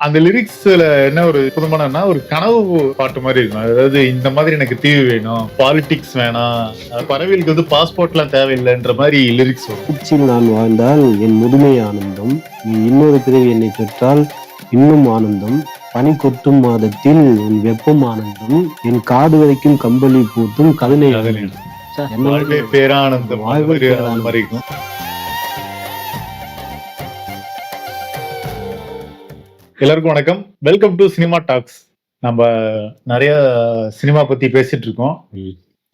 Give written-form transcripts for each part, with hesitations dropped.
அந்த லிரிக்ஸ்ல என்ன ஒரு புதுமானன்னா ஒரு கனவு பாட்டு மாதிரி இருக்கும். அதாவது இந்த மாதிரி எனக்கு தீவு வேணும், பாலிடிக்ஸ் வேணாம், பறவைகளுக்கு வந்து பாஸ்போர்ட்லாம் தேவையில்லைன்ற மாதிரி லிரிக்ஸ் வரும். உச்சியில் நான் வாழ்ந்தால் என் முதுமை ஆனந்தம், நீ இன்னொரு பிறவி என்னை பெற்றால் இன்னும் ஆனந்தம், பனி கொட்டும் மாதத்தில் உன் வெப்பம் ஆனந்தம், என் காது வரைக்கும் கம்பளி பூத்தும் கருணை ஆனந்தம். வாழ்வே பேரானந்தம் வாழ்வே அந்த பேரானந்தம். மாதிரி இருக்கும். எல்லாருக்கும் வணக்கம். Welcome to cinema talks. நம்ம நிறைய சினிமா பத்தி பேசிட்டு இருக்கோம்.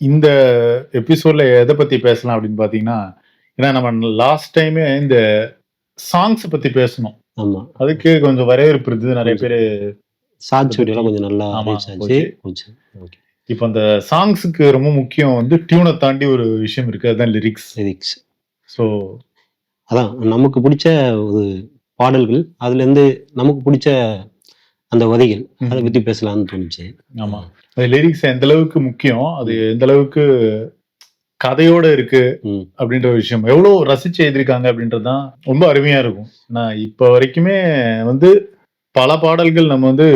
இந்த எபிசோட்ல எதை பத்தி பேசலாம் அப்படின்னு பாத்தீங்கன்னா, ஏன்னா நம்ம லாஸ்ட் டைமே இந்த சாங்ஸ் பத்தி பேசணும். ஆமா, அதுக்கு கொஞ்சம் வரவேற்பு இருந்தது. நிறைய பேர் ஷார்ட் வீடியோலாம் கொஞ்சம் நல்லா ஆமா, reach ஆச்சு. போச்சு. இப்போ அந்த சாங்ஸுக்கு ரொம்ப முக்கியம் வந்து டியூனை தாண்டி ஒரு விஷயம் இருக்கு, அதுதான் லிரிக்ஸ். லிரிக்ஸ் ஸோ அதான் நமக்கு பிடிச்ச ஒரு பாடல்கள், அதுல இருந்து நமக்கு பிடிச்ச அந்த வரிகள், அதை பத்தி பேசலாம்னு தோணுச்சு. ஆமா, அது லிரிக்ஸ் எந்த அளவுக்கு முக்கியம், அது எந்த அளவுக்கு கதையோட இருக்கு ம். அப்படின்ற ஒரு விஷயம், எவ்வளவு ரசிச்சு எழுதிருக்காங்க அப்படின்றதுதான் ரொம்ப அருமையா இருக்கும். நான் இப்ப வரைக்குமே வந்து பல பாடல்கள் நம்ம வந்து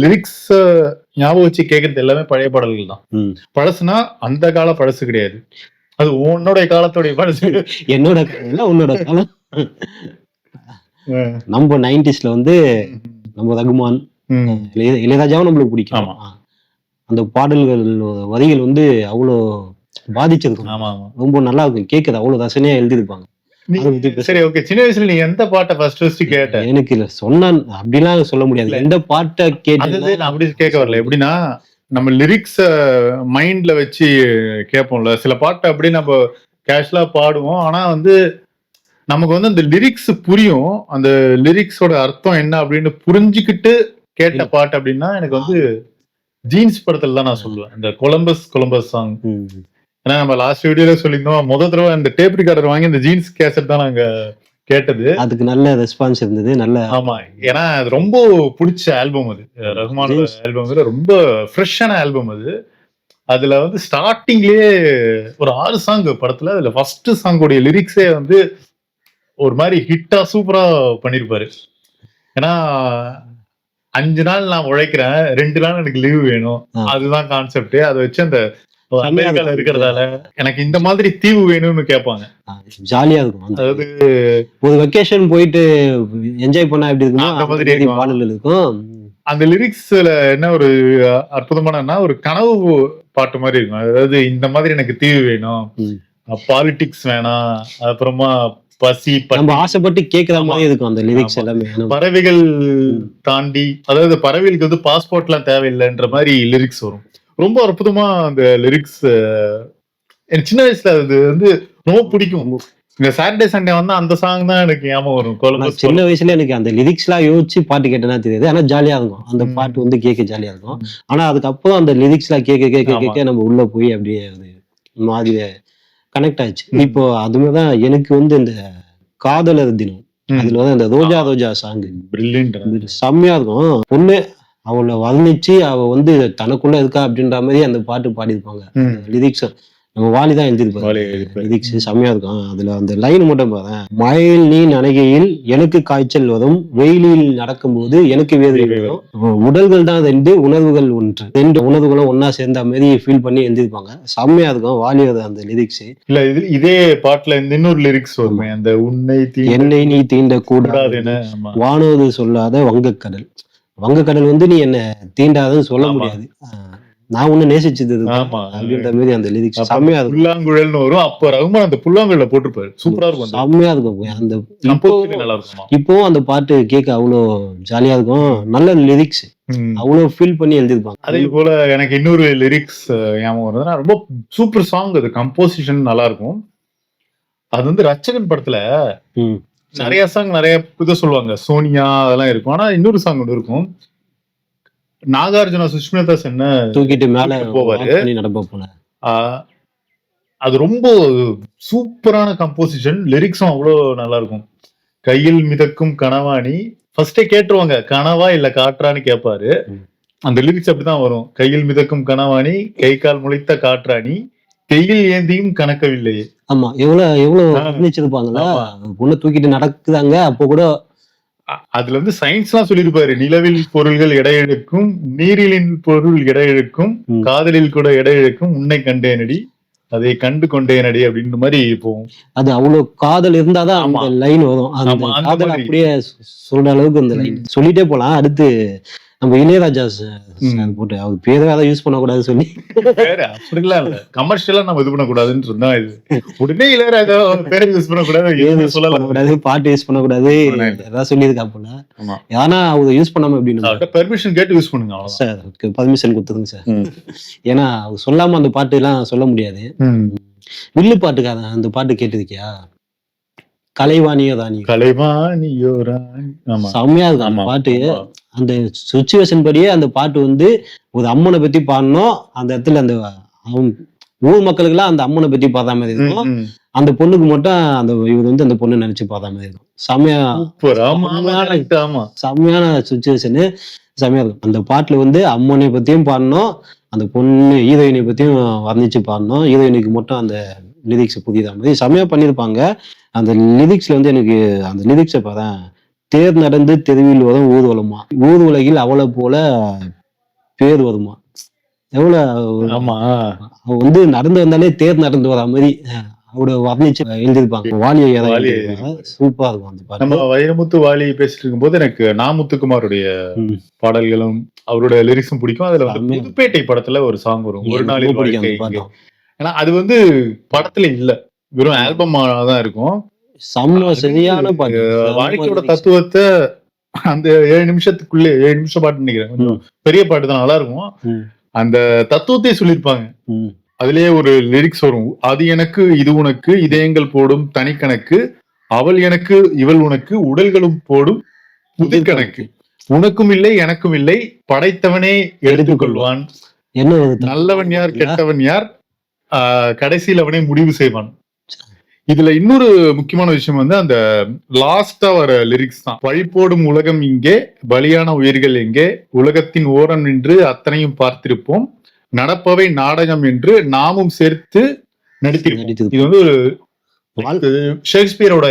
லிரிக்ஸ் ஞாபகம் வச்சு கேட்கறது எல்லாமே பழைய பாடல்கள் தான். ம். பழசுனா அந்த கால பழசு கிடையாது, அது உன்னுடைய காலத்துடைய பழசு. என்னோட காலம், உன்னோட காலம். நம்ம 90sல வந்து நம்ம ரகுமான், ம். இளையராஜாவும் நம்மளுக்கு பிடிக்கும். ஆமா. அந்த பாடல்கள் வரிகள் வந்து அவ்வளோ பாதிச்சிருக்கும். ஆமா ஆமா. ரொம்ப நல்லா இருக்கும், கேட்கறது அவ்வளவு ரசனையா எழுதிருப்பாங்க. அதை பத்தி பேச- சரி, ஓகே. சின்ன வயசுல நீ எந்த பாட்டை ஃபர்ஸ்ட் கேட்ட? எனக்கு இல்ல சொன்னா அப்படிலாம் சொல்ல முடியாது. இல்ல. எந்த பாட்டை அது கேட்டு நான் அப்படி கேட்க வரல. எப்படின்னா, நம்ம லிரிக்ஸ மைண்ட்ல வச்சு கேட்போம்ல. சில பாட்டு அப்படியே நம்ம கேஷுவலா பாடுவோம். ஆனா வந்து நமக்கு வந்து அந்த லிரிக்ஸ் புரியும். அந்த லிரிக்ஸோட அர்த்தம் என்ன அப்படின்னு புரிஞ்சுக்கிட்டு கேட்ட பாட்டு அப்படின்னா எனக்கு வந்து ஜீன்ஸ் படத்துல தான் நான் சொல்லுவேன். இந்த கொலம்பஸ் சாங். ஏன்னா நம்ம லாஸ்ட் வீடியோல சொல்லியிருந்தோம், முத தடவை அந்த டேப் ரெக்கார்டர் வாங்கி இந்த ஜீன்ஸ் கேசட் தான் நாங்க கேட்டது. அதுக்கு நல்ல ரெஸ்பான்ஸ் இருந்தது. நல்ல ஆமா, ஏன்னா அது ரொம்ப பிடிச்ச ஆல்பம். அது ரஹ்மானோட Jeans. ஆல்பம் ரொம்ப ஃப்ரெஷ்ஷான ஆல்பம் அது. அதுல வந்து ஸ்டார்டிங்லயே ஒரு 6 சாங் படத்துல, அதுல ஃபர்ஸ்ட் சாங்கோடைய லிரிக்ஸே வந்து ஒரு மாதிரி ஹிட்டா சூப்பரா பண்ணிருப்பாரு. ஏன்னா 5 நாள் நான் உழைக்கிறேன், 2 நாள் எனக்கு லீவ் வேணும், அதுதான் கான்செப்ட். அதை வச்சு அந்த அமெரிக்கால இருக்கிறதால எனக்கு இந்த மாதிரி தீவு வேணும்னு கேட்பாங்க. ஜாலியா இருக்கும். அதாவது ஒரு வெக்கேஷன் போயிட்டு என்ஜாய் பண்ணா எப்படி இருக்குமோ அந்த அந்த மாதிரி மாதிரி இருக்கும். பாடல்கள் இருக்கும். அந்த லிரிக்ஸ்ல என்ன ஒரு அற்புதமானன்னா ஒரு கனவு பாட்டு மாதிரி இருக்கும். அதாவது இந்த மாதிரி எனக்கு தீவு வேணும், ம். பாலிடிக்ஸ் வேணாம், அப்புறமா பசி நம்ம பட்டி, ஆசைப்பட்டு கேட்கிற ஆமா. மாதிரி இருக்கும் அந்த லிரிக்ஸ் ஆமா. எல்லாமே. பறவைகள் தாண்டி, அதாவது பறவைகளுக்கு வந்து பாஸ்போர்ட்லாம் தேவையில்லைன்ற மாதிரி லிரிக்ஸ் வரும். ரொம்ப அற்புதமா அந்த லிரிக்ஸ். எனக்கு சின்ன வயசுல அது வந்து ரொம்ப பிடிக்கும். இந்த சாட்டர்டே சண்டே வந்து அந்த சாங் தான் எனக்கு ஞாபகம் வரும். ஆனா கொலம்பஸ் சின்ன வயசுல எனக்கு அந்த லிரிக்ஸ் எல்லாம் யோசிச்சு பாட்டு கேட்டேன்னா தெரியாது. ஆனா ஜாலியா இருக்கும். அந்த ம். பாட்டு வந்து கேட்க ஜாலியா இருக்கும். ஆனா அதுக்கப்புறம் அந்த லிரிக்ஸ் எல்லாம் கேட்க கேட்க ஆமா. கேட்க நம்ம உள்ள போய் அப்படியே அது மாதிரி கனெக்ட் ஆயிடுச்சு. ம். இப்போ அதுமாதிரிதான் எனக்கு வந்து இந்த காதலர் தினம், அதுல வந்து அந்த ரோஜா ரோஜா சாங் பிரில்லியன்ட். செம்மையா இருக்கும். பொண்ணு அவளை வர்ணிச்சு அவ வந்து தனக்குள்ள இருக்கா அப்படின்ற மாதிரி அந்த பாட்டு பாடியிருப்பாங்க. லிரிக்ஸ் நம்ம வாலிதான் எழுதியிருப்பாரு. லிரிக்ஸ் செம்மையா இருக்கும். அதுல அந்த லைன் மட்டும் பாரு, மழையில் நீ நனைகையில் எனக்கு காய்ச்சல் வரும், வெயிலில் நடக்கும்போது எனக்கு வேதனை வரும், உடல்கள் தான் 2 உணர்வுகள் ஒன்று, 2 உணர்வுகளும் ஒன்னா சேர்ந்த மாதிரி ஃபீல் பண்ணி எழுதியிருப்பாங்க. செம்மையா இருக்கும் வாலியோட அந்த லிரிக்ஸ். இல்ல, இதே பாட்டுல இந்த இன்னொரு லிரிக்ஸ் வருமே, அந்த உன்னை என்னை நீ தீண்ட கூடாது, கூடாதுன்னு. ஆமா. வானோது சொல்லாத வங்கக்கடல். வங்கக்கடல் வந்து நீ என்ன தீண்டாதுன்னு சொல்ல ஆமா. முடியாது, நான் ஒண்ணு நேசிச்சது ஆமா. அப்படின்ற மாதிரி அந்த லிரிக்ஸ் அப்ப செம்மையா இருக்கும். புல்லாங்குழல்னு வரும். அப்ப ரகுமான் அந்த புல்லாங்குழல போட்டிருப்பாரு. சூப்பரா இருக்கும். அந்த செம்மையா இருக்கும். அந்த composition நல்லா இருக்குமா. இப்போ அந்த பாட்டு கேட்க அவ்வளோ ஜாலியா இருக்கும். நல்ல லிரிக்ஸ், அவ்வளோ ஃபீல் பண்ணி எழுதிருப்பாங்க. அதே போல எனக்கு இன்னொரு லிரிக்ஸ் ஞாபகம் வருதுன்னா, ரொம்ப சூப்பர் சாங். அது கம்போசிஷன் நல்லா இருக்கும். அது வந்து ரட்சகன் படத்துல ம். நிறைய சாங் நிறைய இதை சொல்லுவாங்க, சோனியா அதெல்லாம் இருக்கும். ஆனா இன்னொரு சாங் ஒன்று இருக்கும், நாகார்ஜுனா சுஷ்மிதா சென்னை தூக்கிட்டு மேல தூக்கிட்டு போவாரு. walk பண்ணி நடப்ப போல. ஆஹ் அது ரொம்ப சூப்பரான கம்போசிஷன். லிரிக்ஸும் அவ்வளோ நல்லா இருக்கும். கையில் மிதக்கும் கனவாணி, ஃபர்ஸ்டே கேட்டுருவாங்க, கனவா இல்ல காற்றான்னு கேட்பாரு. ம். அந்த லிரிக்ஸ் அப்படிதான் வரும். கையில் மிதக்கும் கனவாணி, கை கால் முளைத்த காற்றாணி, கையில் ஏந்தியும் கணக்கவில்லையே. ஆமா, எவ்வளவு வர்ணிச்சிருப்பாங்கல்ல. ஆமா. பொண்ணை தூக்கிட்டு நடக்குதாங்க, அப்போ கூட அதுல வந்து சயின்ஸ் எல்லாம் சொல்லியிருப்பாரு. நிலவில் பொருள்கள் எடை இழக்கும், நீரிலின் பொருள் எடை இழக்கும், காதலில் கூட எடை இழக்கும், உன்னை கண்டேனடி அதை கண்டு கொண்டேனடி அப்படின்ற மாதிரி போகும். அது அவ்வளவு காதல் இருந்தாதான் அந்த லைன் வரும். அந்த காதல் அப்படியே சொல்ற அளவுக்கு அந்த லைன் சொல்லிட்டே போலாம். அடுத்து நம்ம இளையராஜா போட்டு அவர் பேரை அதை யூஸ் பண்ணக்கூடாது சொல்லி அப்படிலாம் இல்ல, கமர்ஷியலா நம்ம இது பண்ணக்கூடாதுன்னு இருந்தா இது உடனே இளையராஜா பேரை யூஸ் பண்ணக்கூடாது, பாட்டு யூஸ் பண்ணக்கூடாது ஏதாவது சொல்லியிருக்கா போல. ஏன்னா அவங்க யூஸ் பண்ணாம அப்படின்னு பெர்மிஷன் கேட்டு யூஸ் பண்ணுங்க சார். பர்மிஷன் கொடுத்துருங்க சார். ஏன்னா அவங்க சொல்லாம அந்த பாட்டு எல்லாம் சொல்ல முடியாது. வில்லு பாட்டுக்காக அந்த பாட்டு கேட்டிருக்கியா? கலைவாணியோ தானியோ, கலைவாணியோ ராணி, செம்மையா இருக்கும் அந்த பாட்டு. அந்த சுச்சுவேஷன் படியே அந்த பாட்டு வந்து ஒரு அம்மனை பத்தி பாடணும். அந்த இடத்துல அந்த ஊர் மக்களுக்கு எல்லாம் அந்த அம்மனை பத்தி பார்த்தா மாதிரி இருக்கும். அந்த பொண்ணுக்கு மட்டும் அந்த இவர் வந்து அந்த பொண்ணு நினைச்சு பார்த்தா மாதிரி இருக்கும். செம்மையான சுச்சுவேஷனு, செம்மையா இருக்கும். அந்த பாட்டுல வந்து அம்மனை பத்தியும் பாடணும், அந்த பொண்ணு ஹீரோயினை பத்தியும் வர்ணிச்சு பாடணும். ஹீரோயினுக்கு மட்டும் அந்த லிரிக்ஸ் புதியதா மாதிரி செம்மையா பண்ணியிருப்பாங்க. அந்த லிரிக்ஸ்ல வந்து எனக்கு அந்த லிரிக்ஸை பார்த்தேன். தேர் நடந்து தெருவில் வரும் ஊர்வலமா, ஊர் உலகில் அவளை போல பேர் வருமா. எவ்வளவு வந்து நடந்து வந்தாலே தேர் நடந்து வர மாதிரி அவட வர்ணிச்சு எழுதியிருப்பாங்க. வாலியை சூப்பரா இருக்கும் அந்த பாட்டு. நம்ம வைரமுத்து வாலி பேசிட்டு இருக்கும் போது எனக்கு நாமுத்துக்குமாருடைய பாடல்களும் அவருடைய லிரிக்ஸும் பிடிக்கும். அதுல வந்து புதுப்பேட்டை படத்துல ஒரு சாங் வரும், ஒரு நாளில் வாழ்க்கை. ஏன்னா அது வந்து படத்துல இல்ல, வெறும் ஆல்பமா தான் இருக்கும். சரியான பாட்டு. வாழ்க்கையோட தத்துவத்தை அந்த 7 நிமிஷத்துக்குள்ளே 7 நிமிஷம் பாட்டு நினைக்கிறேன், பெரிய பாட்டு தான், நல்லா இருக்கும். அந்த தத்துவத்தை சொல்லியிருப்பாங்க. அதுலயே ஒரு லிரிக்ஸ் வரும், அது எனக்கு இது உனக்கு இதயங்கள் போடும் தனிக்கணக்கு, அவள் எனக்கு இவள் உனக்கு உடல்களும் போடும் புதுக்கணக்கு, உனக்கும் இல்லை எனக்கும் இல்லை படைத்தவனே எடுத்துக்கொள்வான், என்ன நல்லவன் யார் கெட்டவன் யார் கடைசியில் அவனே முடிவு செய்வான். இதுல இன்னொரு முக்கியமான விஷயம் வந்து அந்த லாஸ்டா வர லிரிக்ஸ் தான். பழிப்போடும் உலகம் இங்கே, பலியான உயிர்கள் எங்கே, உலகத்தின் ஓரம் நின்று அத்தனையும் பார்த்திருப்போம், நடப்பவை நாடகம் என்று நாமும் சேர்த்து நடித்திருப்போம். இது வந்து ஒரு ஷேக்ஸ்பியரோட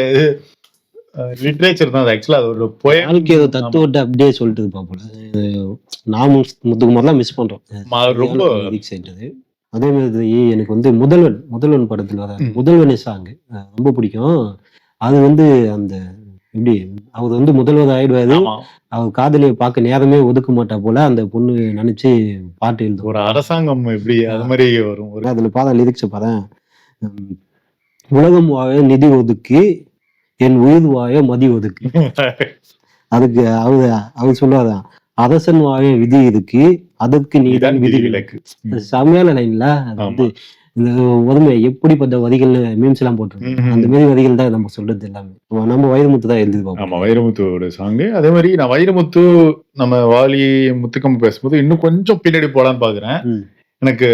லிட்ரேச்சர் தான். ஆக்சுவலா அது ஒரு வாழ்க்கையோட தத்துவத்தை அப்படியே சொல்லிட்டு பாப்போம். நாமும் முத்துக்குமார்லாம் மிஸ் பண்றோம் ரொம்ப. அதே மாதிரி எனக்கு வந்து முதல்வன் படத்துல வர முதல்வனே சாங் ரொம்ப பிடிக்கும். அது வந்து அந்த எப்படி அவர் வந்து முதல்வர் ஆயிடுவாரு, அவர் காதலியை பார்க்க நேரமே ஒதுக்க மாட்டா போல அந்த பொண்ணு நினைச்சு பாட்டு எழுதும். ஒரு அரசாங்கம் எப்படி அது மாதிரி வரும். அதுல பாத லிரிக்ஸ் பாரு, உலகம் வாய நிதி ஒதுக்கி என் உயிர் வாய மதி ஒதுக்கு. அதுக்கு அவர் சொல்லுவாதான், அரசன் வாய விதி இருக்கு அதற்கு நீதான் விதி விலக்கு. செம்மையான லைன்ல வந்து இந்த ஒருமை எப்படிப்பட்ட வரிகள் மீம்ஸ் எல்லாம் போட்டிருக்கோம். அந்த மாதிரி வரிகள் தான் நம்ம சொல்றது எல்லாமே. நம்ம வைரமுத்து தான் எழுதிருப்போம். ஆமா, வைரமுத்துவோட சாங்கு. அதே மாதிரி நான் வைரமுத்து நம்ம வாலி முத்துக்கம் பேசும்போது இன்னும் கொஞ்சம் பின்னாடி போலான்னு பாக்குறேன். எனக்கு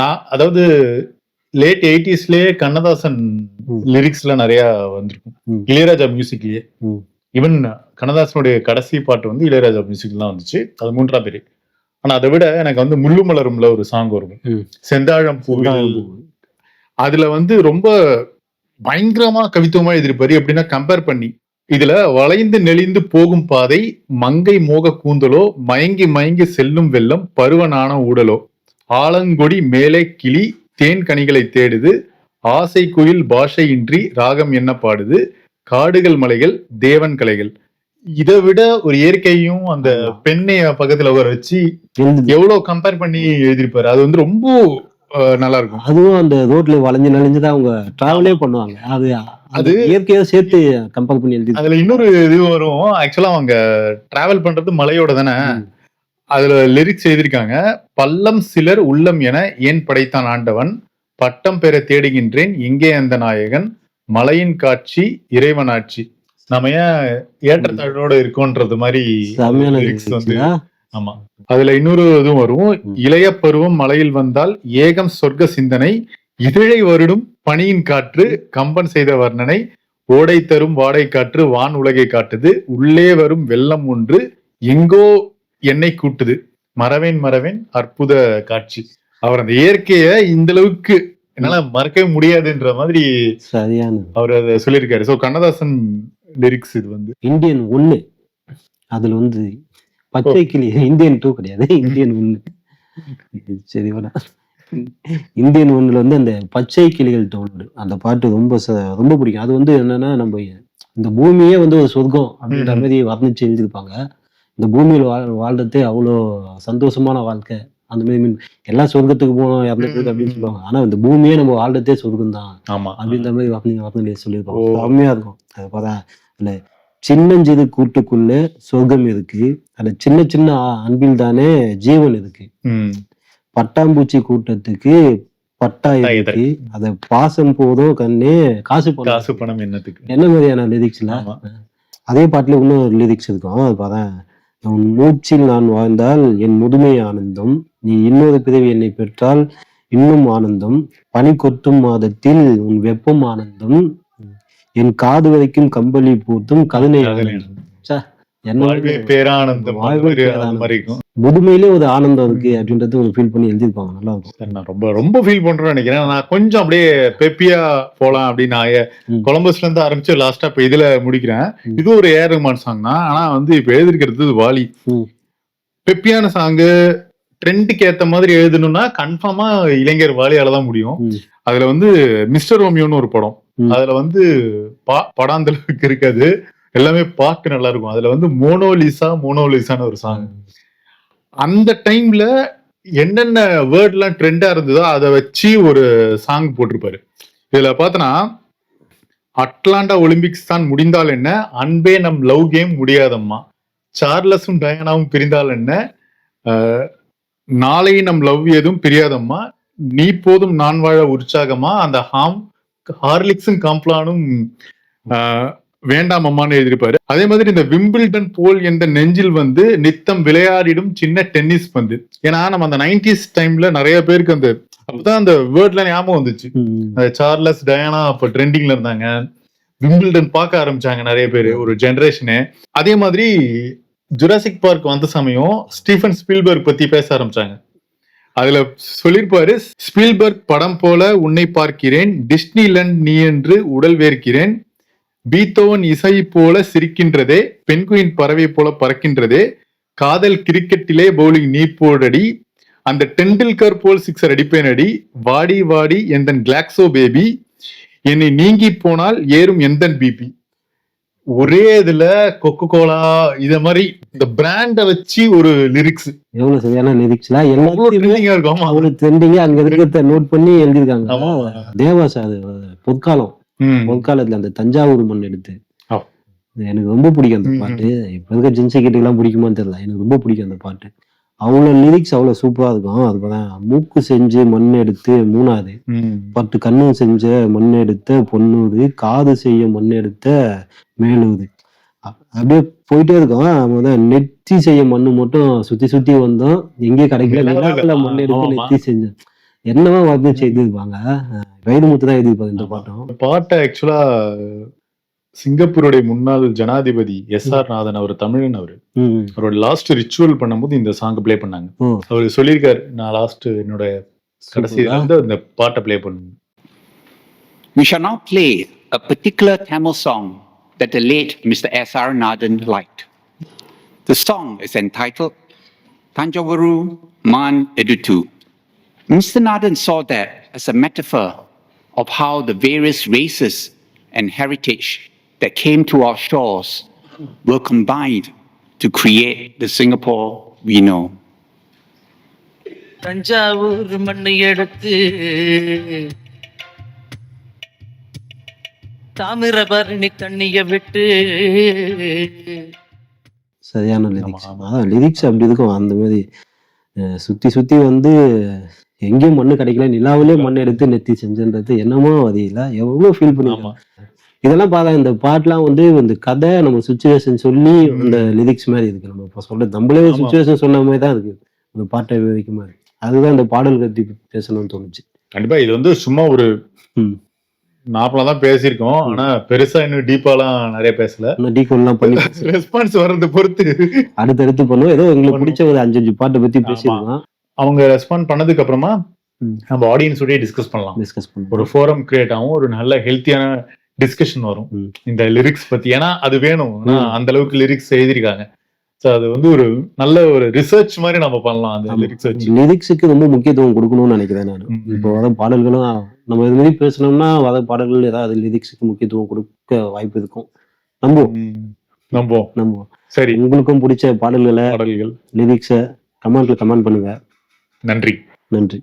நான் அதாவது லேட் 80sலயே கண்ணதாசன் லிரிக்ஸ்ல நிறைய வந்திருக்கும், இளையராஜா மியூசிக்லயே. ஈவன் கண்ணதாசனுடைய கடைசி பாட்டு வந்து இளையராஜா மியூசிக் தான் வந்துச்சு, அது 3ஆம் பேரு. ஆனா அதை விட எனக்கு வந்து முள்ளு மலரும்ல ஒரு சாங் வரும், செந்தாழம் பூ. அதுல வந்து ரொம்ப பயங்கரமா கவித்துவமா எழுதிருப்பாரு. எப்படின்னா கம்பேர் பண்ணி, இதுல வளைந்து நெளிந்து போகும் பாதை, மங்கை மோக கூந்தலோ, மயங்கி மயங்கி செல்லும் வெள்ளம், பருவனான ஊடலோ, ஆலங்கொடி மேலே கிளி தேன் கனிகளை தேடுது, ஆசை குயில் பாஷையின்றி ராகம் என்ன பாடுது, காடுகள் மலைகள் தேவன் கலைகள். இதை விட ஒரு இயற்கையும் அந்த பெண்ணைய பக்கத்துல வர வச்சு எவ்வளவு கம்பேர் பண்ணி எழுதிருப்பாரு. அது வந்து ரொம்ப நல்லா இருக்கும். அதுவும் அந்த ரோட்ல வளைஞ்சு நெளிஞ்சுதான் அவங்க டிராவலே பண்ணுவாங்க. அது இயற்கையா சேர்த்து கம்பேர் பண்ணி எழுதி. அதுல இன்னொரு இது வரும், ஆக்சுவலா அவங்க டிராவல் பண்றது மலையோட தானே. அதுல லிரிக்ஸ் எழுதியிருக்காங்க, பள்ளம் சிலர் உள்ளம் என ஏன் படைத்தான் ஆண்டவன், பட்டம் பெற தேடுகின்றேன் எங்கே அந்த நாயகன், மலையின் காட்சி இறைவனாட்சி, நம்ம ஏன் ஏற்றத்தாழ்வோட இருக்கோன்றது மாதிரி வந்து. ஆமா, அதுல இன்னொரு இதுவும் வரும், இளைய பருவம் மலையில் வந்தால் ஏகம் சொர்க்க சிந்தனை, இதழை வருடும் பனியின் காற்று கம்பன் செய்த வர்ணனை, ஓடை தரும் வாடை காற்று வான் உலகை காட்டுது, உள்ளே வரும் வெள்ளம் ஒன்று எங்கோ என்னை கூட்டுது, மறவேன் மறவேன் அற்புத காட்சி. அவர் அந்த இயற்கைய இந்த அளவுக்கு என்னால மறக்கவே முடியாதுன்ற மாதிரி சரியான அவர் அதை சொல்லியிருக்காரு. சோ கண்ணதாசன் லிரிக்ஸ் இது வந்து. இந்தியன் 1 அதுல வந்து பச்சை கிளி. இந்தியன் 2 கிடையாது, இந்தியன் 1. சரி வேணா. இந்தியன் 1ல வந்து அந்த பச்சை கிளிகள் தோணுது அந்த பாட்டு ரொம்ப பிடிக்கும். அது வந்து என்னன்னா, நம்ம இந்த பூமியே வந்து ஒரு சொர்க்கம் அப்படின்ற மாதிரி வர்ணிச்சு எழுதியிருப்பாங்க. இந்த பூமியில் வாழ்றதே அவ்வளோ சந்தோஷமான வாழ்க்கை. அந்த மாதிரி எல்லா சொர்க்கத்துக்கு போனோம் இறந்துட்டு அப்படின்னு சொல்லுவாங்க. ஆனா இந்த பூமியே நம்ம வாழ்றதே சொர்க்கம் தான் அப்படின்ற மாதிரி வர்ணனை சொல்லியிருப்பாங்க. செம்மையா இருக்கும். அது பார்த்தா இல்ல, சின்னஞ்சிறு கூட்டுக்குள்ள சொர்க்கம் இருக்கு, அதுல சின்ன சின்ன அன்பில் தானே ஜீவன் இருக்கு, பட்டாம்பூச்சி கூட்டத்துக்கு பட்டா இருக்கு, அத பாசம் போதும் கண்ணே காசு பணம் என்னத்துக்கு, என்ன மாதிரியான லிரிக்ஸ்ல. அதே பாட்டுல இன்னும் லிரிக்ஸ் இருக்கும். அது பார்த்தா, உன் மூச்சில் நான் வாழ்ந்தால் என் முதுமை ஆனந்தம், நீ இன்னொரு பிறவி என்னை பெற்றால் இன்னும் ஆனந்தம், பனி கொட்டும் மாதத்தில் உன் வெப்பம் ஆனந்தம், என் காது வரைக்கும் கம்பளி பூத்தும் கருணை ஆனந்தம். பேரானந்தம். முதுமையிலே ஒரு ஆனந்தம் இருக்கு அப்படின்றது ஒரு ஃபீல் பண்ணி எழுதிருப்பாங்க. நல்லா இருக்கும். நான் ரொம்ப ரொம்ப ஃபீல் பண்றேன்னு நினைக்கிறேன். நான் கொஞ்சம் அப்படியே பெப்பியா போலாம் அப்படின்னு நான் கொலம்பஸ்ல இருந்து ஆரம்பிச்சு லாஸ்டா இப்ப இதுல முடிக்கிறேன். இது ஒரு ஏஆர் ரஹ்மான் சாங் தான். ஆனா வந்து இப்ப எழுதிருக்கிறது வாலி. பெப்பியான சாங்கு ட்ரெண்டுக்கு ஏத்த மாதிரி எழுதணும்னா கன்ஃபார்மா இளைஞர் வாலியால தான் முடியும். அதுல வந்து மிஸ்டர் ரோமியோன்னு ஒரு படம், அதுல வந்து படம் அந்த அளவுக்கு இருக்காது, எல்லாமே பாட்டு நல்லா இருக்கும். அதுல வந்து மோனோலிசான்னு ஒரு சாங். அந்த டைம்ல என்னென்ன வேர்ட் எல்லாம் ட்ரெண்டா இருந்ததோ அதை வச்சு ஒரு சாங் போட்டிருப்பாரு. இதுல பாத்தனா, அட்லாண்டா ஒலிம்பிக்ஸ் தான் முடிந்தால் என்ன, அன்பே நம் லவ் கேம் முடியாதம்மா, சார்லஸும் டயானாவும் பிரிந்தால் என்ன, நாளை நம் லவ் எதுவும் பிரியாதம்மா, நீ போதும் நான் வாழ உற்சாகமா, அந்த ஹார்லிக்ஸும் காம்ப்ளானும் வேண்டாம் அம்மான்னு எழுதியிருப்பாரு. அதே மாதிரி இந்த விம்பிள்டன் போல் என்ற நெஞ்சில் வந்து நித்தம் விளையாடிடும் சின்ன டென்னிஸ் பந்து. ஏன்னா நம்ம அந்த 90s டைம்ல நிறைய பேருக்கு அந்த அப்பதான் அந்த வேர்ட்ல ஞாபகம் வந்துச்சு. சார்லஸ் டயானா அப்ப ட்ரெண்டிங்ல இருந்தாங்க, விம்பிள்டன் பார்க்க ஆரம்பிச்சாங்க நிறைய பேர், ஒரு ஜெனரேஷனு. அதே மாதிரி ஜுராசிக் பார்க் வந்த சமயம் ஸ்டீஃபன் ஸ்பீல்பர்க் பத்தி பேச ஆரம்பிச்சாங்க. அதுல சொல்லிருப்பாரு, ஸ்பீல்பர்க் படம் போல உன்னை பார்க்கிறேன், டிஸ்னிலண்ட் நீ என்று உடல் வேர்க்கிறேன், பீத்தோவன் இசை போல சிரிக்கின்றதே, பெண்குயின் பறவை போல பறக்கின்றதே, காதல் கிரிக்கெட்டிலே பவுலிங் நீ போடடி, அந்த டெண்டுல்கர் போல் சிக்ஸர் அடிப்பேன் அடி, வாடி வாடி எந்தன் கிளாக்ஸோ பேபி, என்னை நீங்கி போனால் ஏறும் எந்தன் பிபி. ஒரே இதுல கொக்கோ கோலா இத மாதிரி இந்த பிராண்ட வச்சு ஒரு லிரிக்ஸ். எவ்வளவு சரியான லிரிக்ஸ்ல இருக்கும். அவ்வளவு ட்ரெண்டிங்கா அங்க இருக்கிறத நோட் பண்ணி எழுதிருக்காங்க. தேவாசா அது பொற்காலத்துல அந்த தஞ்சாவூர் மண் எடுத்து எனக்கு ரொம்ப பிடிக்கும் அந்த பாட்டு. இப்ப இருக்க ஜென்சி கிட்ட எல்லாம் பிடிக்குமான்னு தெரியல, எனக்கு ரொம்ப பிடிக்கும் அந்த பாட்டு. அவ்வளவு லிரிக்ஸ் அவ்வளவு சூப்பரா இருக்கும். அதுதான் மூக்கு செஞ்சு மண் எடுத்து மூணாவது, 10 கண்ணு செஞ்ச மண் எடுத்த பொண்ணூது, காது செய்ய மண் எடுத்த மேலூது, அப்படியே போயிட்டே இருக்கும். நெத்தி செய்ய மண்ணு மட்டும் சுத்தி சுத்தி வந்தோம், எங்கே கிடைக்கல, மண் எடுத்து நெத்தி செஞ்சோம், என்னவா வந்து செய்திருப்பாங்க. வைரமுத்து தான் எழுதியிருப்பாரு இந்த பாட்டும். பாட்டை ஆக்சுவலா சிங்கப்பூருடைய முன்னாள் ஜனாதிபதி SR நாதன், அவர் தமிழன், அவரோட லாஸ்ட் ரிச்சுவல் பண்ணும்போது இந்த சாங் பிளே பண்ணாங்க. அவர் சொல்லியிருக்காரு, நான் லாஸ்ட் என்னோட கடைசி இந்த பாட்டை பிளே பண்ணுங்க. We shall now play a particular Tamil song that the late Mr. SR Nathan liked. The song is entitled Tanjavaru Man Edutu. Mr. Nathan saw that as a metaphor of how the various races and heritage that came to our shores were combined to create the Singapore we know. Thanjavur மண்ணை எடுத்து தாமிரபரணி தண்ணிய விட்டு. சரியான lyrics. அதான் lyrics அப்படி இருக்கும். அந்த மாதிரி சுத்தி சுத்தி வந்து எங்கேயும் மண்ணு கிடைக்கல, நிலாவிலே மண் எடுத்து நெத்தி செஞ்சுன்றது என்னமோ வதியில எவ்வளவு ஃபீல் பண்ணுவோம். இதெல்லாம் பார்த்தா இந்த பாட்டுலாம் வந்து இந்த கதை நம்ம சுச்சுவேஷன் சொல்லி அந்த லிரிக்ஸ் மாதிரி இருக்கு. நம்ம இப்போ சொல்ற நம்மளே சுச்சுவேஷன் சொன்ன மாதிரி தான் இருக்கு அந்த பாட்டை விவரிக்க மாதிரி. அதுதான் இந்த பாடல் பத்தி பேசணும்னு தோணுச்சு. கண்டிப்பா இது வந்து சும்மா ஒரு நார்மலா தான் பேசியிருக்கோம், ஆனா பெருசா இன்னும் டீப்பாலாம் நிறைய பேசல. டீகோல்லாம் பண்ணி ரெஸ்பான்ஸ் வர்றதை பொறுத்து அடுத்தடுத்து பண்ணுவோம். ஏதோ எங்களுக்கு பிடிச்ச ஒரு 5 பாட்டை பத்தி பேசிருக்கோம். அவங்க ரெஸ்பாண்ட் பண்ணதுக்கு அப்புறமா நம்ம ஆடியன்ஸோடய டிஸ்கஸ் பண்ணலாம். ஒரு ஃபோரம் கிரியேட் ஆகும், ஒரு நல்ல ஹெல்த்தியான டிஸ்கஷன் வரும் ம். இந்த லிரிக்ஸ் பத்தி. ஏன்னா அது வேணும். ஏன்னா ம். அந்த அளவுக்கு லிரிக்ஸ் எழுதிருக்காங்க. சோ அது வந்து ஒரு நல்ல ஒரு ரிசர்ச் மாதிரி நம்ம பண்ணலாம் அந்த லிரிக்ஸ் வச்சு. லிரிக்ஸுக்கு ரொம்ப முக்கியத்துவம் கொடுக்கணும்னு நினைக்கிறேன் நான். ம். இப்போ வர பாடல்களும் நம்ம இது மாதிரி பேசணும்னா வர பாடல்கள் ஏதாவது லிரிக்ஸுக்கு முக்கியத்துவம் கொடுக்க வாய்ப்பு இருக்கும். நம்புவோம் நம்புவோம். நம்புவோம். சரி, உங்களுக்கும் பிடிச்ச பாடல்களை பாடல்கள். லிரிக்ஸை கமெண்ட்ல கமெண்ட் பண்ணுங்க. நன்றி. நன்றி.